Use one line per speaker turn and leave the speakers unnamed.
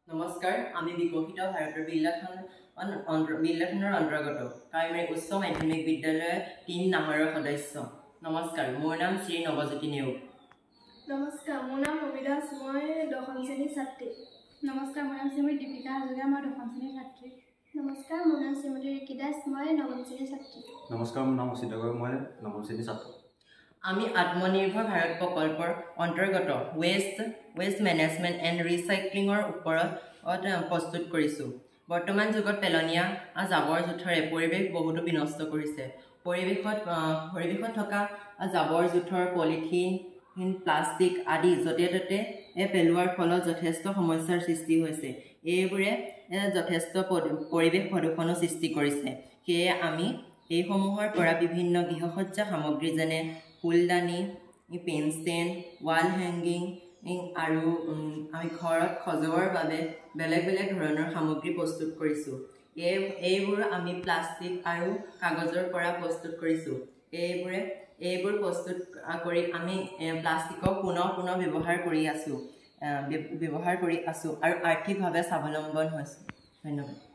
নমস্কাৰ আমি বিকশিত ভাৰতৰ বিল্লাখনৰ অন্তৰ্গত প্ৰাইমেৰী উচ্চ মাধ্যমিক বিদ্যালয়ৰ ৩ নাহৰৰ সদস্য। নমস্কাৰ, মোৰ নাম শ্ৰী নৱজ্যোতি নেওগ।
নমস্কাৰ, মোৰ নাম অমিতা, মই ১০ম শ্ৰেণীৰ ছাত্ৰী।
নমস্কাৰ, মোৰ নাম শ্ৰীমতী দীপিকা হাজৰিকা, মই ১০ম শ্ৰেণীৰ ছাত্ৰী।
নমস্কাৰ, মোৰ নাম শ্ৰীমতী ৰিকি দাস, মই ৯ম শ্ৰেণীৰ ছাত্ৰী।
নমস্কাৰ, মোৰ নাম অচিত গগৈ, মই ৯ম শ্ৰেণীৰ ছাত্ৰ।
আমি আত্মনিৰ্ভৰ ভাৰত প্ৰকল্পৰ অন্তৰ্গত ৱেষ্ট মেনেজমেণ্ট এণ্ড ৰিচাইক্লিঙৰ ওপৰত প্ৰস্তুত কৰিছোঁ। বৰ্তমান যুগত পেলনীয়া জাবৰ জোঁথৰে পৰিৱেশ বহুতো বিনষ্ট কৰিছে। পৰিৱেশত থকা জাবৰ জোঁথৰ পলিথিন প্লাষ্টিক আদি য'তে ত'তে পেলোৱাৰ ফলত যথেষ্ট সমস্যাৰ সৃষ্টি হৈছে। এইবোৰে যথেষ্ট পৰিৱেশ প্ৰদূষণৰ সৃষ্টি কৰিছে। সেয়ে আমি এইসমূহৰ পৰা বিভিন্ন গৃহসজ্জা সামগ্ৰী যেনে ফুলদানি, পেনষ্টেণ্ড, ৱাল হেংগিং আৰু আমি ঘৰত সজোৱাৰ বাবে বেলেগ বেলেগ ধৰণৰ সামগ্ৰী প্ৰস্তুত কৰিছোঁ। এইবোৰ আমি প্লাষ্টিক আৰু কাগজৰ পৰা প্ৰস্তুত কৰিছোঁ। এইবোৰ প্ৰস্তুত কৰি আমি প্লাষ্টিকক পুনৰ ব্যৱহাৰ কৰি আছোঁ আৰু আৰ্থিকভাৱে স্বাৱলম্বন হৈছোঁ। ধন্যবাদ।